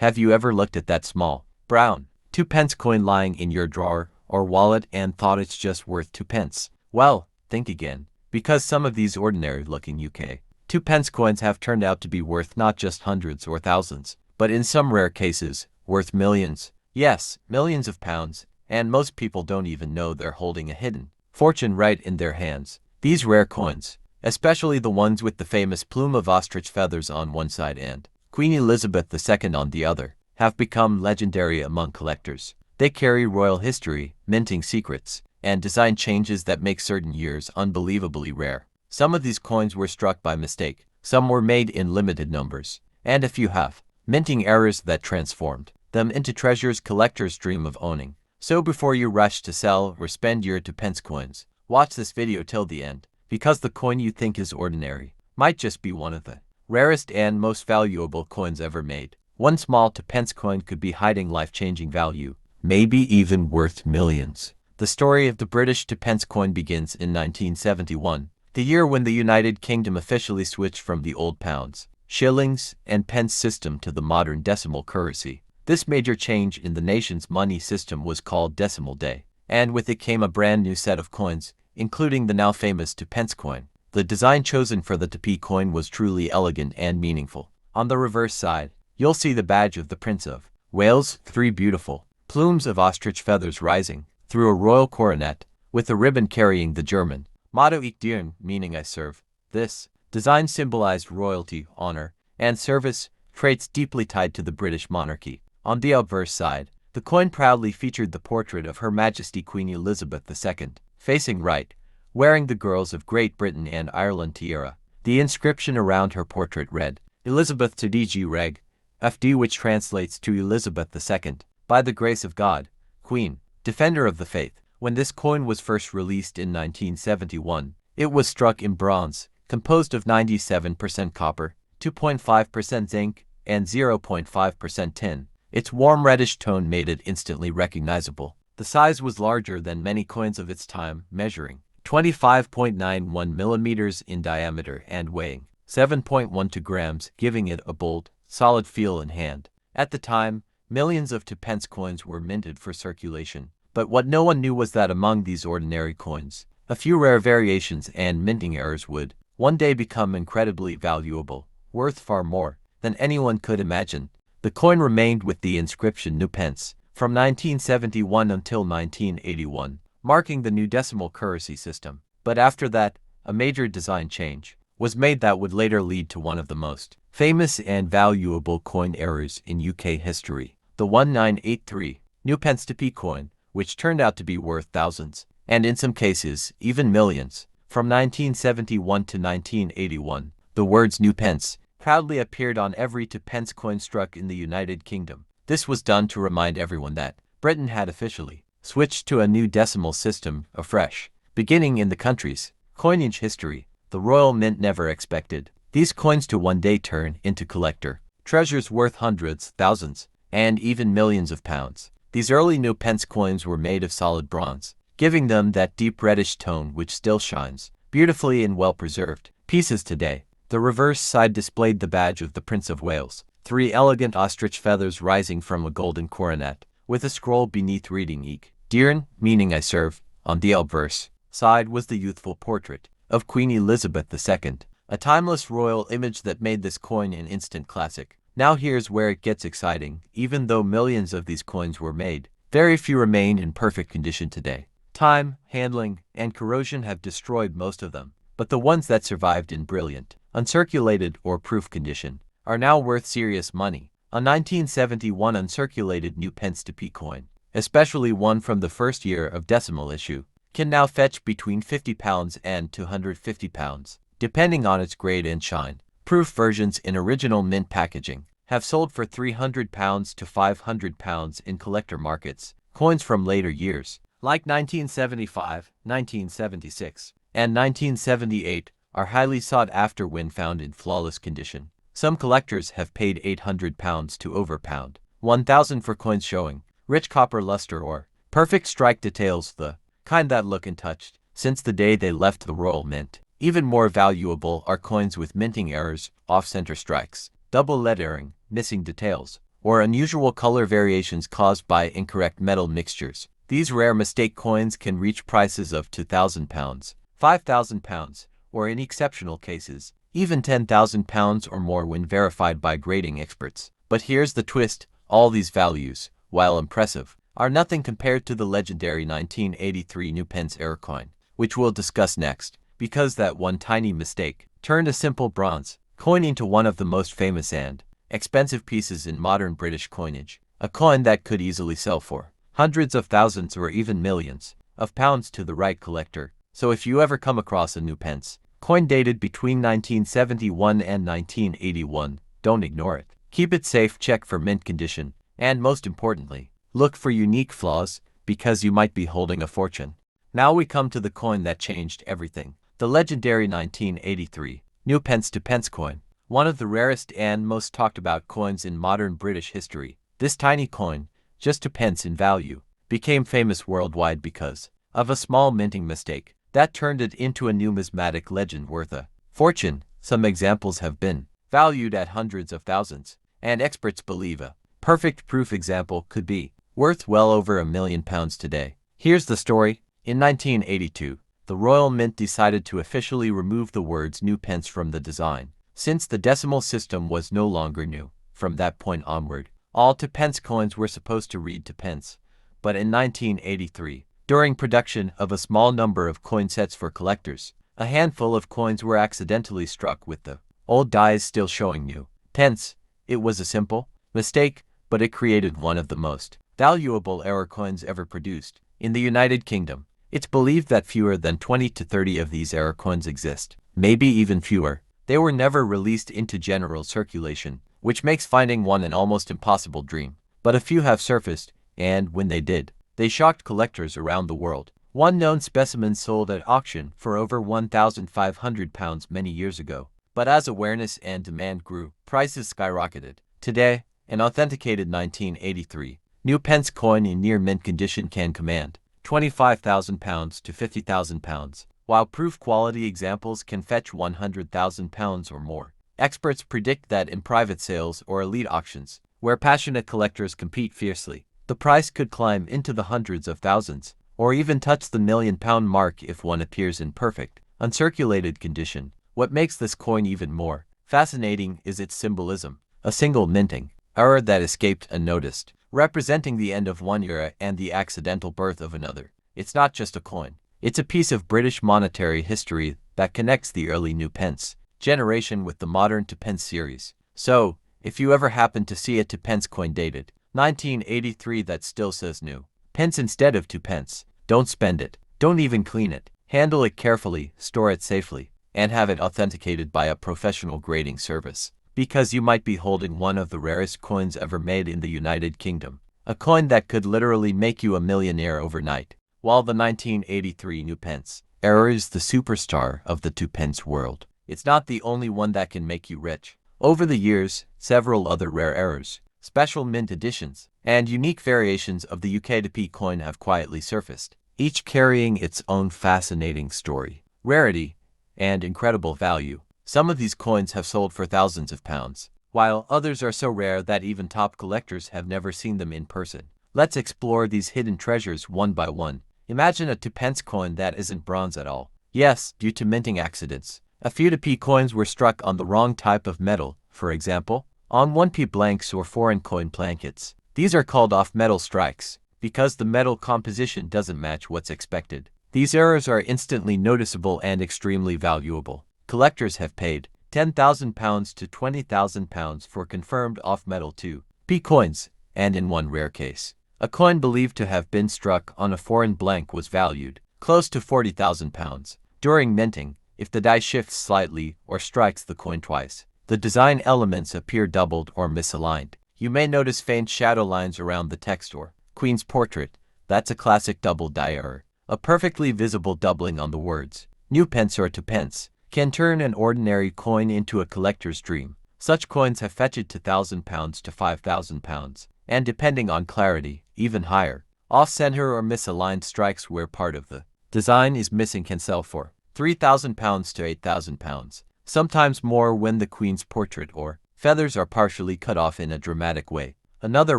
Have you ever looked at that small, brown, 2 pence coin lying in your drawer or wallet and thought it's just worth 2 pence? Well, think again, because some of these ordinary-looking UK 2 pence coins have turned out to be worth not just hundreds or thousands, but in some rare cases, worth millions. Yes, millions of pounds, and most people don't even know they're holding a hidden fortune right in their hands. These rare coins, especially the ones with the famous plume of ostrich feathers on one side and Queen Elizabeth II on the other, have become legendary among collectors. They carry royal history, minting secrets, and design changes that make certain years unbelievably rare. Some of these coins were struck by mistake, some were made in limited numbers, and a few have minting errors that transformed them into treasures collectors dream of owning. So before you rush to sell or spend your 2 pence coins, watch this video till the end, because the coin you think is ordinary might just be one of the rarest and most valuable coins ever made. One small 2 pence coin could be hiding life-changing value, maybe even worth millions. The story of the British 2 pence coin begins in 1971, the year when the United Kingdom officially switched from the old pounds, shillings, and pence system to the modern decimal currency. This major change in the nation's money system was called Decimal Day, and with it came a brand new set of coins, including the now famous 2 pence coin. The design chosen for the 2p coin was truly elegant and meaningful. On the reverse side, you'll see the badge of the Prince of Wales, 3 beautiful plumes of ostrich feathers rising through a royal coronet, with a ribbon carrying the German motto Ich diene, meaning I serve. This design symbolized royalty, honor, and service, traits deeply tied to the British monarchy. On the obverse side, the coin proudly featured the portrait of Her Majesty Queen Elizabeth II, facing right, wearing the girls of Great Britain and Ireland tiara. The inscription around her portrait read, Elizabeth to DG Reg, FD, which translates to Elizabeth II, by the grace of God, Queen, Defender of the Faith. When this coin was first released in 1971, it was struck in bronze, composed of 97% copper, 2.5% zinc, and 0.5% tin. Its warm reddish tone made it instantly recognizable. The size was larger than many coins of its time, measuring 25.91 millimeters in diameter and weighing 7.12 grams, giving it a bold, solid feel in hand. At the time, millions of 2 pence coins were minted for circulation, but what no one knew was that among these ordinary coins, a few rare variations and minting errors would one day become incredibly valuable, worth far more than anyone could imagine. The coin remained with the inscription 2 pence from 1971 until 1981, marking the new decimal currency system. But after that, a major design change was made that would later lead to one of the most famous and valuable coin errors in UK history, the 1983 pence 2p coin, which turned out to be worth thousands, and in some cases, even millions. From 1971 to 1981, the words 2 pence proudly appeared on every 2 pence coin struck in the United Kingdom. This was done to remind everyone that Britain had officially switched to a new decimal system afresh. Beginning in the country's coinage history, the Royal Mint never expected these coins to one day turn into collector treasures worth hundreds, thousands, and even millions of pounds. These early 2 pence coins were made of solid bronze, giving them that deep reddish tone which still shines beautifully in well-preserved pieces today. The reverse side displayed the badge of the Prince of Wales, 3 elegant ostrich feathers rising from a golden coronet, with a scroll beneath reading Ich diene, meaning I serve. On the obverse side was the youthful portrait of Queen Elizabeth II, a timeless royal image that made this coin an instant classic. Now here's where it gets exciting. Even though millions of these coins were made, very few remain in perfect condition today. Time, handling, and corrosion have destroyed most of them, but the ones that survived in brilliant, uncirculated or proof condition are now worth serious money. A 1971 uncirculated 2 pence 2p coin, especially one from the first year of decimal issue, can now fetch between £50 and £250, depending on its grade and shine. Proof versions in original mint packaging have sold for £300 to £500 in collector markets. Coins from later years, like 1975, 1976, and 1978, are highly sought after when found in flawless condition. Some collectors have paid £800 to over £1,000 for coins showing rich copper luster or perfect strike details, the kind that look untouched since the day they left the Royal Mint. Even more valuable are coins with minting errors, off-center strikes, double lettering, missing details, or unusual color variations caused by incorrect metal mixtures. These rare mistake coins can reach prices of £2,000, £5,000, or in exceptional cases, even £10,000 or more when verified by grading experts. But here's the twist: all these values, while impressive, are nothing compared to the legendary 1983 new Pence error coin, which we'll discuss next, because that one tiny mistake turned a simple bronze coin into one of the most famous and expensive pieces in modern British coinage, a coin that could easily sell for hundreds of thousands or even millions of pounds to the right collector. So if you ever come across a new Pence coin dated between 1971 and 1981, don't ignore it. Keep it safe, check for mint condition, and most importantly, look for unique flaws, because you might be holding a fortune. Now we come to the coin that changed everything, the legendary 1983 new Pence to Pence coin, one of the rarest and most talked about coins in modern British history. This tiny coin, just 2 pence in value, became famous worldwide because of a small minting mistake that turned it into a numismatic legend worth a fortune. Some examples have been valued at hundreds of thousands, and experts believe a perfect proof example could be worth well over £1 million today. Here's the story. In 1982, the Royal Mint decided to officially remove the words new pence from the design, since the decimal system was no longer new. From that point onward, all 2 pence coins were supposed to read 2 pence. But in 1983, during production of a small number of coin sets for collectors, a handful of coins were accidentally struck with the old dies still showing new pence. It was a simple mistake, but it created one of the most valuable error coins ever produced. In the United Kingdom, it's believed that fewer than 20 to 30 of these error coins exist, maybe even fewer. They were never released into general circulation, which makes finding one an almost impossible dream. But a few have surfaced, and when they did, they shocked collectors around the world. One known specimen sold at auction for over £1,500 many years ago. But as awareness and demand grew, prices skyrocketed. Today, an authenticated 1983 new Pence coin in near mint condition can command £25,000 to £50,000, while proof quality examples can fetch £100,000 or more. Experts predict that in private sales or elite auctions, where passionate collectors compete fiercely, the price could climb into the hundreds of thousands, or even touch the £1 million mark if one appears in perfect, uncirculated condition. What makes this coin even more fascinating is its symbolism: a single minting error that escaped unnoticed, representing the end of one era and the accidental birth of another. It's not just a coin, it's a piece of British monetary history that connects the early new pence generation with the modern 2 pence series. So, if you ever happen to see a 2 pence coin dated 1983 that still says new pence instead of 2 pence, don't spend it, don't even clean it. Handle it carefully, store it safely, and have it authenticated by a professional grading service, because you might be holding one of the rarest coins ever made in the United Kingdom, a coin that could literally make you a millionaire overnight. While the 1983 new Pence error is the superstar of the 2 pence world, it's not the only one that can make you rich. Over the years, several other rare errors, special mint editions, and unique variations of the UK 2p coin have quietly surfaced, each carrying its own fascinating story, rarity, and incredible value. Some of these coins have sold for thousands of pounds, while others are so rare that even top collectors have never seen them in person. Let's explore these hidden treasures one by one. Imagine a 2 pence coin that isn't bronze at all. Yes, due to minting accidents, a few 2p coins were struck on the wrong type of metal, for example, on 1p blanks or foreign coin blankets. These are called off-metal strikes, because the metal composition doesn't match what's expected. These errors are instantly noticeable and extremely valuable. Collectors have paid £10,000 to £20,000 for confirmed off-metal 2p coins, and in one rare case, a coin believed to have been struck on a foreign blank was valued close to £40,000. During minting, if the die shifts slightly or strikes the coin twice, the design elements appear doubled or misaligned. You may notice faint shadow lines around the text or Queen's portrait. That's a classic double die error. A perfectly visible doubling on the words new pence or 2 pence can turn an ordinary coin into a collector's dream. Such coins have fetched £2,000 to £5,000, and depending on clarity, even higher. Off-center or misaligned strikes where part of the design is missing can sell for £3,000 to £8,000, sometimes more when the Queen's portrait or feathers are partially cut off in a dramatic way. Another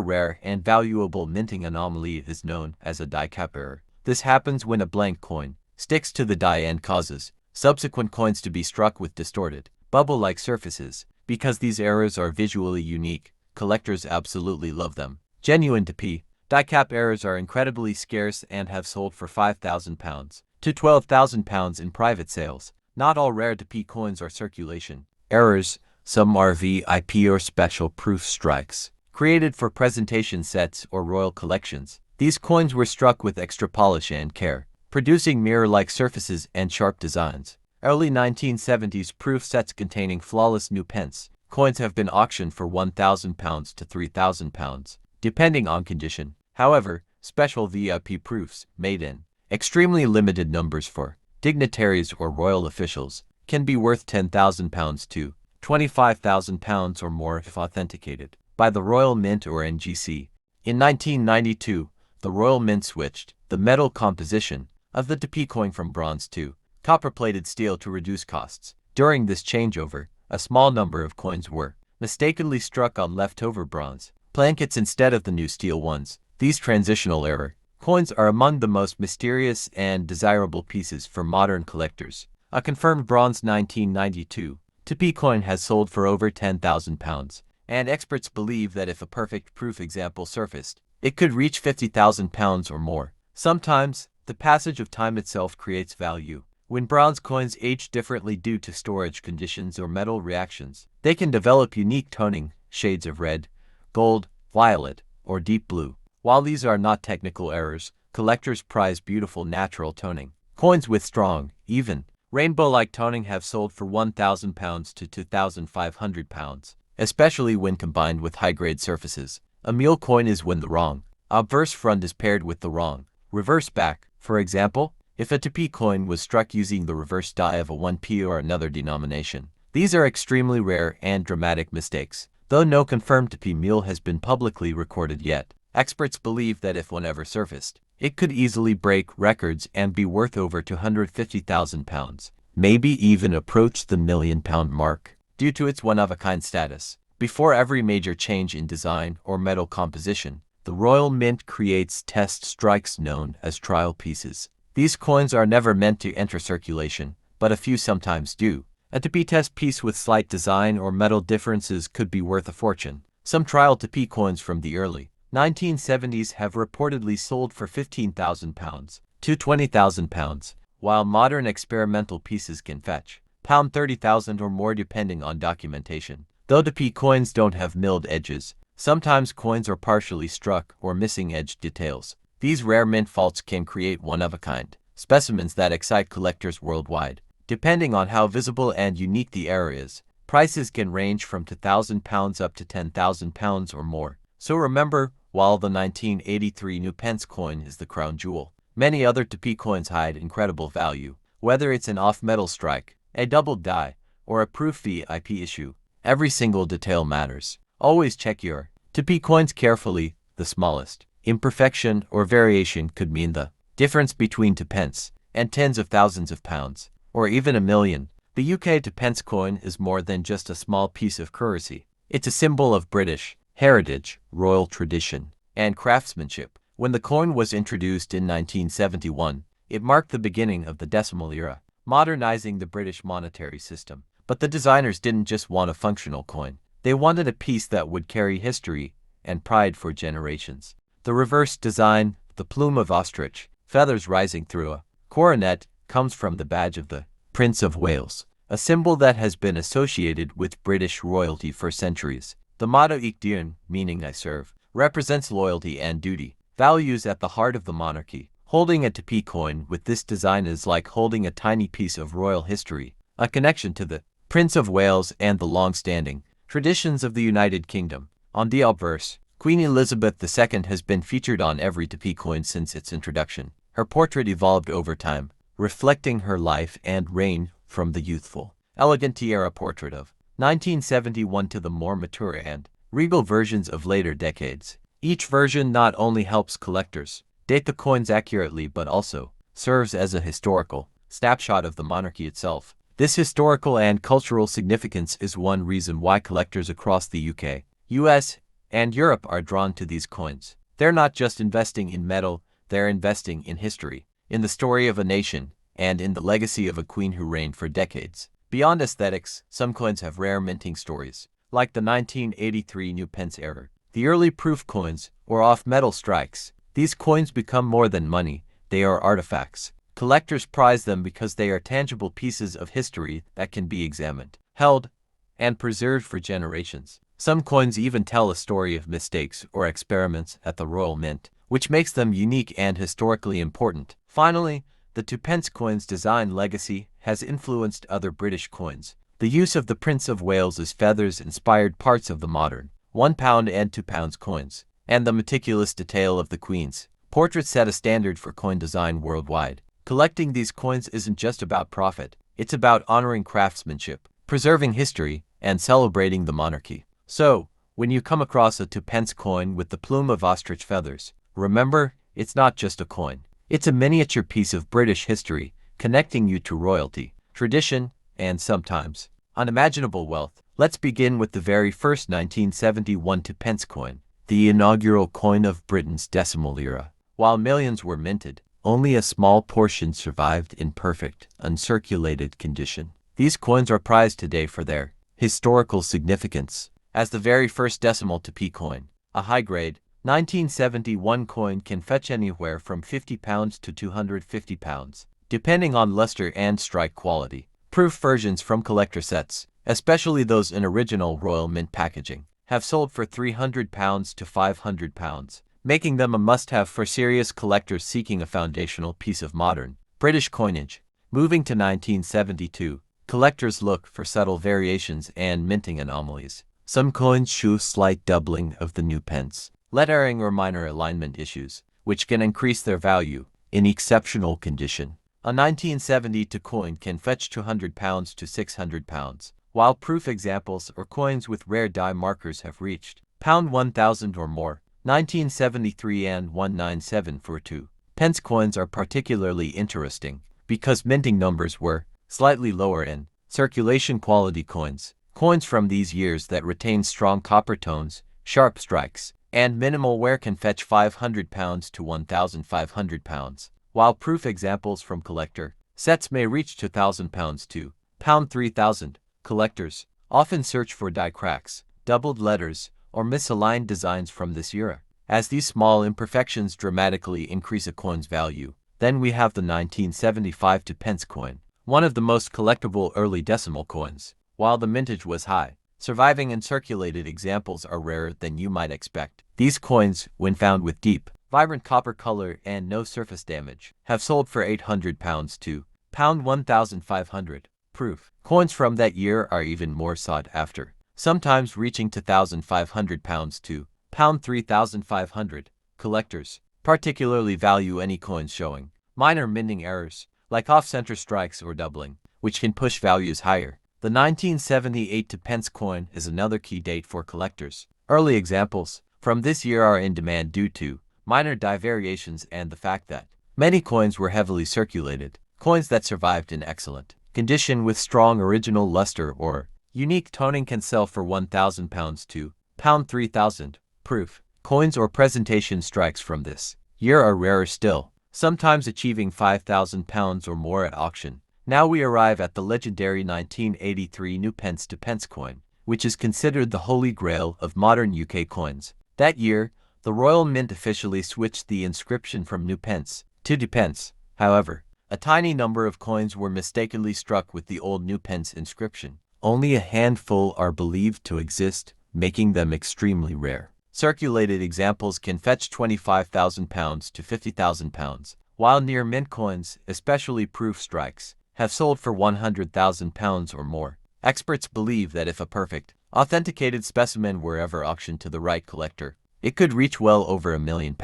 rare and valuable minting anomaly is known as a die cap error. This happens when a blank coin sticks to the die and causes subsequent coins to be struck with distorted, bubble-like surfaces. Because these errors are visually unique, collectors absolutely love them. Genuine TP die cap errors are incredibly scarce and have sold for £5,000 to £12,000 in private sales. Not all rare TP coins are circulation errors. Some are VIP or special proof strikes, created for presentation sets or royal collections. These coins were struck with extra polish and care, producing mirror-like surfaces and sharp designs. Early 1970s proof sets containing flawless new pence coins have been auctioned for £1,000 to £3,000, depending on condition. However, special VIP proofs, made in extremely limited numbers for dignitaries or royal officials, can be worth £10,000 to £25,000 or more if authenticated by the Royal Mint or NGC. In 1992, the Royal Mint switched the metal composition of the TP coin from bronze to copper-plated steel to reduce costs. During this changeover, a small number of coins were mistakenly struck on leftover bronze plankets instead of the new steel ones. These transitional error coins are among the most mysterious and desirable pieces for modern collectors. A confirmed bronze 1992 TP coin has sold for over £10,000, and experts believe that if a perfect proof example surfaced, it could reach £50,000 or more. Sometimes, the passage of time itself creates value. When bronze coins age differently due to storage conditions or metal reactions, they can develop unique toning, shades of red, gold, violet, or deep blue. While these are not technical errors, collectors prize beautiful natural toning. Coins with strong, even, rainbow-like toning have sold for £1,000 to £2,500, especially when combined with high-grade surfaces. A mule coin is when the wrong obverse front is paired with the wrong reverse back. For example, if a TP coin was struck using the reverse die of a 1p or another denomination. These are extremely rare and dramatic mistakes. Though no confirmed TP mule has been publicly recorded yet, experts believe that if one ever surfaced, it could easily break records and be worth over £250,000, maybe even approach the £1 million mark, due to its one-of-a-kind status. Before every major change in design or metal composition, the Royal Mint creates test strikes known as trial pieces. These coins are never meant to enter circulation, but a few sometimes do. A TP test piece with slight design or metal differences could be worth a fortune. Some trial TP coins from the early 1970s have reportedly sold for £15,000 to £20,000, while modern experimental pieces can fetch £30,000 or more depending on documentation. Though TP coins don't have milled edges, sometimes coins are partially struck or missing edge details. These rare mint faults can create one-of-a-kind specimens that excite collectors worldwide. Depending on how visible and unique the error is, prices can range from £2,000 up to £10,000 or more. So remember, while the 1983 new pence coin is the crown jewel, many other TP coins hide incredible value. Whether it's an off-metal strike, a doubled die, or a proof VIP issue, every single detail matters. Always check your TP coins carefully. The smallest imperfection or variation could mean the difference between 2 pence and tens of thousands of pounds, or even £1 million. The UK 2 pence coin is more than just a small piece of currency. It's a symbol of British heritage, royal tradition, and craftsmanship. When the coin was introduced in 1971, it marked the beginning of the decimal era, modernizing the British monetary system. But the designers didn't just want a functional coin. They wanted a piece that would carry history and pride for generations. The reverse design, the plume of ostrich, feathers rising through a coronet, comes from the badge of the Prince of Wales, a symbol that has been associated with British royalty for centuries. The motto Ich dien, meaning I serve, represents loyalty and duty, values at the heart of the monarchy. Holding a TP coin with this design is like holding a tiny piece of royal history, a connection to the Prince of Wales and the long-standing traditions of the United Kingdom. On the obverse, Queen Elizabeth II has been featured on every TP coin since its introduction. Her portrait evolved over time, reflecting her life and reign from the youthful, elegant tiara portrait of 1971 to the more mature and regal versions of later decades. Each version not only helps collectors date the coins accurately but also serves as a historical snapshot of the monarchy itself. This historical and cultural significance is one reason why collectors across the UK, US, and Europe are drawn to these coins. They're not just investing in metal, they're investing in history, in the story of a nation, and in the legacy of a queen who reigned for decades. Beyond aesthetics, some coins have rare minting stories, like the 1983 new Pence era. The early proof coins, or off-metal strikes. These coins become more than money, they are artifacts. Collectors prize them because they are tangible pieces of history that can be examined, held, and preserved for generations. Some coins even tell a story of mistakes or experiments at the Royal Mint, which makes them unique and historically important. Finally, the 2p coin's design legacy has influenced other British coins. The use of the Prince of Wales's feathers inspired parts of the modern £1 and £2 coins, and the meticulous detail of the Queen's portrait set a standard for coin design worldwide. Collecting these coins isn't just about profit, it's about honoring craftsmanship, preserving history, and celebrating the monarchy. So, when you come across a 2p coin with the plume of ostrich feathers, remember, it's not just a coin. It's a miniature piece of British history, connecting you to royalty, tradition, and sometimes unimaginable wealth. Let's begin with the very first 1971 2p coin, the inaugural coin of Britain's decimal era. While millions were minted, only a small portion survived in perfect, uncirculated condition. These coins are prized today for their historical significance. As the very first decimal 2p coin, a high-grade 1971 coin can fetch anywhere from £50 to £250, depending on luster and strike quality. Proof versions from collector sets, especially those in original Royal Mint packaging, have sold for £300 to £500, making them a must-have for serious collectors seeking a foundational piece of modern British coinage. Moving to 1972, collectors look for subtle variations and minting anomalies. Some coins show slight doubling of the new pence, lettering or minor alignment issues, which can increase their value in exceptional condition. A 1972 coin can fetch £200 to £600, while proof examples or coins with rare die markers have reached £1,000 or more. 1973 and 197 for 2p coins are particularly interesting because minting numbers were slightly lower in circulation quality coins. Coins from these years that retain strong copper tones, sharp strikes, and minimal wear can fetch £500 to £1,500, while proof examples from collector sets may reach £2,000 to £3,000. Collectors often search for die cracks, doubled letters, or misaligned designs from this era, as these small imperfections dramatically increase a coin's value. Then we have the 1975 2p coin, one of the most collectible early decimal coins. While the mintage was high, surviving and circulated examples are rarer than you might expect. These coins, when found with deep, vibrant copper color and no surface damage, have sold for £800 to £1,500. Proof coins from that year are even more sought after, sometimes reaching £2,500 to £3,500. Collectors particularly value any coins showing minor minting errors, like off-center strikes or doubling, which can push values higher. The 1978 2p coin is another key date for collectors. Early examples from this year are in demand due to minor die variations and the fact that many coins were heavily circulated. Coins that survived in excellent condition with strong original luster or unique toning can sell for £1,000 to £3,000. Proof coins or presentation strikes from this year are rarer still, sometimes achieving £5,000 or more at auction. Now we arrive at the legendary 1983 new Pence 2p coin, which is considered the holy grail of modern UK coins. That year, the Royal Mint officially switched the inscription from new pence to 2p. However, a tiny number of coins were mistakenly struck with the old new pence inscription. Only a handful are believed to exist, making them extremely rare. Circulated examples can fetch £25,000 to £50,000, while near mint coins, especially proof strikes, have sold for £100,000 or more. Experts believe that if a perfect, authenticated specimen were ever auctioned to the right collector, it could reach well over £1 million,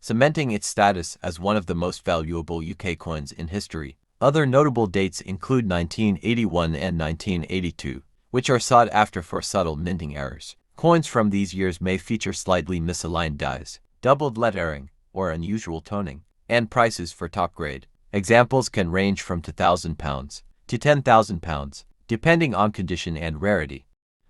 cementing its status as one of the most valuable UK coins in history. Other notable dates include 1981 and 1982, which are sought after for subtle minting errors. Coins from these years may feature slightly misaligned dies, doubled lettering, or unusual toning, and prices for top grade examples can range from £2,000 to £10,000, depending on condition and rarity.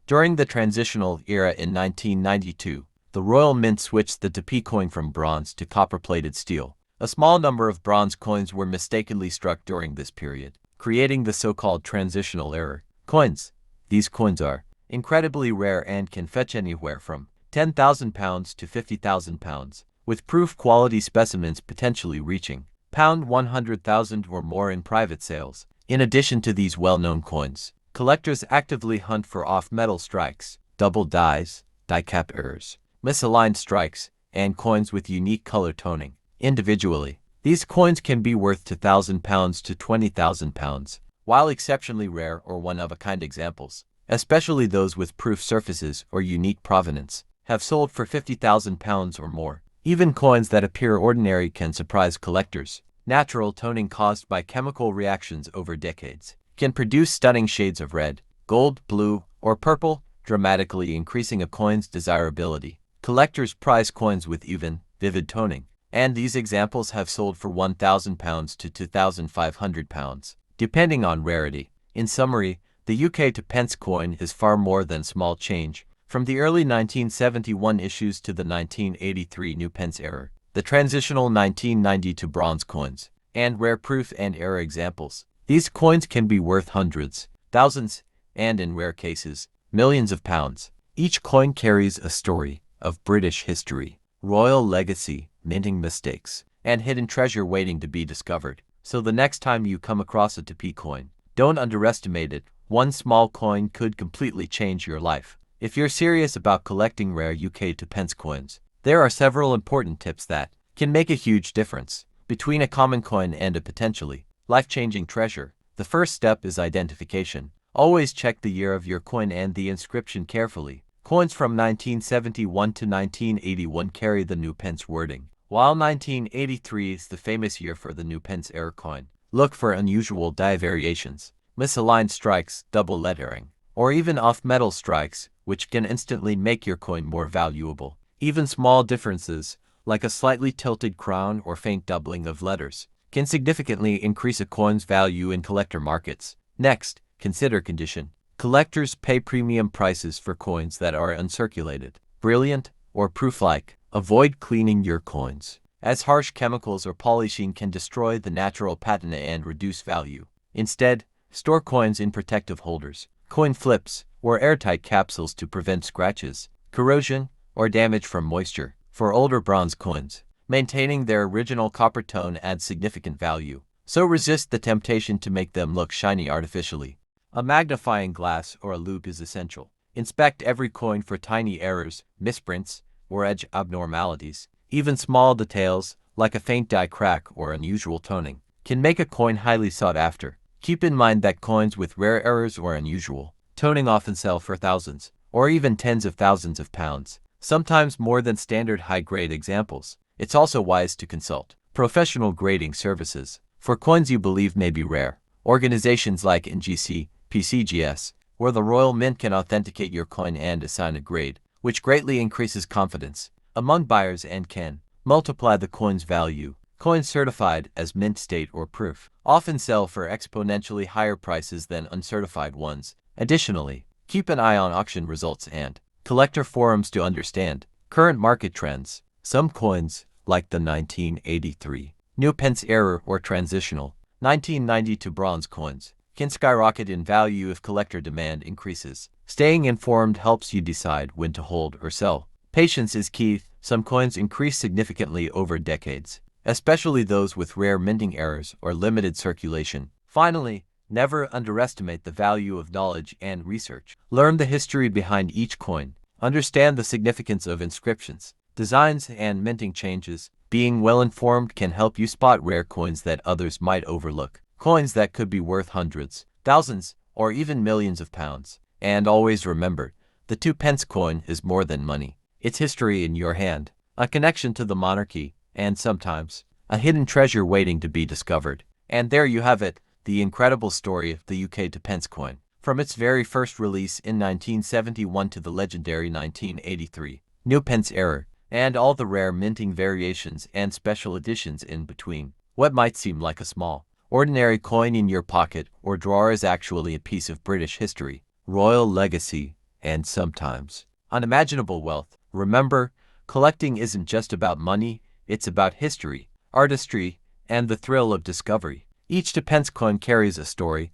During the transitional era in 1992, the Royal Mint switched the Tp coin from bronze to copper-plated steel. A small number of bronze coins were mistakenly struck during this period, creating the so-called transitional error. Coins. These coins are incredibly rare and can fetch anywhere from £10,000 to £50,000, with proof quality specimens potentially reaching £100,000 or more in private sales. In addition to these well-known coins, collectors actively hunt for off-metal strikes, double dies, die-cap errors, misaligned strikes, and coins with unique color toning. Individually, these coins can be worth £2,000 to £20,000, while exceptionally rare or one-of-a-kind examples, especially those with proof surfaces or unique provenance, have sold for £50,000 or more. Even coins that appear ordinary can surprise collectors. Natural toning caused by chemical reactions over decades can produce stunning shades of red, gold, blue, or purple, dramatically increasing a coin's desirability. Collectors prize coins with even, vivid toning, and these examples have sold for £1,000 to £2,500, depending on rarity. In summary, the UK to pence coin is far more than small change. From the early 1971 issues to the 1983 new pence era, the transitional 1990 to bronze coins, and rare proof and error examples, these coins can be worth hundreds, thousands, and in rare cases, millions of pounds. Each coin carries a story of British history, royal legacy, minting mistakes, and hidden treasure waiting to be discovered. So the next time you come across a Tp coin, don't underestimate it. One small coin could completely change your life. If you're serious about collecting rare UK to pence coins, there are several important tips that can make a huge difference between a common coin and a potentially life-changing treasure. The first step is identification. Always check the year of your coin and the inscription carefully. Coins from 1971 to 1981 carry the new pence wording, while 1983 is the famous year for the new pence era coin. Look for unusual die variations, misaligned strikes, double lettering, or even off-metal strikes, which can instantly make your coin more valuable. Even small differences, like a slightly tilted crown or faint doubling of letters, can significantly increase a coin's value in collector markets. Next, consider condition. Collectors pay premium prices for coins that are uncirculated, brilliant, or proof-like. Avoid cleaning your coins, as harsh chemicals or polishing can destroy the natural patina and reduce value. Instead, store coins in protective holders, coin flips, or airtight capsules to prevent scratches, corrosion, or damage from moisture. For older bronze coins, maintaining their original copper tone adds significant value, so resist the temptation to make them look shiny artificially. A magnifying glass or a loupe is essential. Inspect every coin for tiny errors, misprints, or edge abnormalities. Even small details, like a faint die crack or unusual toning, can make a coin highly sought after. Keep in mind that coins with rare errors or unusual toning often sell for thousands, or even tens of thousands of pounds, sometimes more than standard high-grade examples. It's also wise to consult professional grading services for coins you believe may be rare. Organizations like NGC, PCGS, or the Royal Mint can authenticate your coin and assign a grade, which greatly increases confidence among buyers and can multiply the coin's value. Coins certified as mint state or proof often sell for exponentially higher prices than uncertified ones. Additionally, keep an eye on auction results and collector forums to understand current market trends. Some coins, like the 1983 new pence era or transitional 1990 to bronze coins, can skyrocket in value if collector demand increases. Staying informed helps you decide when to hold or sell. Patience is key. Some coins increase significantly over decades, especially those with rare minting errors or limited circulation. Finally, never underestimate the value of knowledge and research. Learn the history behind each coin. Understand the significance of inscriptions, designs, and minting changes. Being well-informed can help you spot rare coins that others might overlook. Coins that could be worth hundreds, thousands, or even millions of pounds. And always remember, the 2p coin is more than money. It's history in your hand, a connection to the monarchy, and sometimes, a hidden treasure waiting to be discovered. And there you have it, the incredible story of the UK to pence coin. From its very first release in 1971 to the legendary 1983 new pence era, and all the rare minting variations and special editions in between. What might seem like a small, ordinary coin in your pocket or drawer is actually a piece of British history, royal legacy, and sometimes unimaginable wealth. Remember, Collecting isn't just about money, it's about history, artistry, and the thrill of discovery. Each 2 pence coin carries a story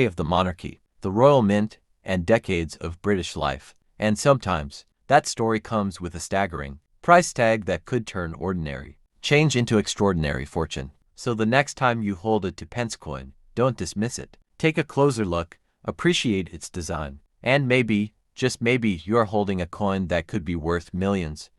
of the monarchy, the royal mint, and decades of British life. And sometimes, that story comes with a staggering price tag that could turn ordinary change into extraordinary fortune. So the next time you hold a 2 pence coin, don't dismiss it. Take a closer look, appreciate its design, and maybe, just maybe, you're holding a coin that could be worth millions.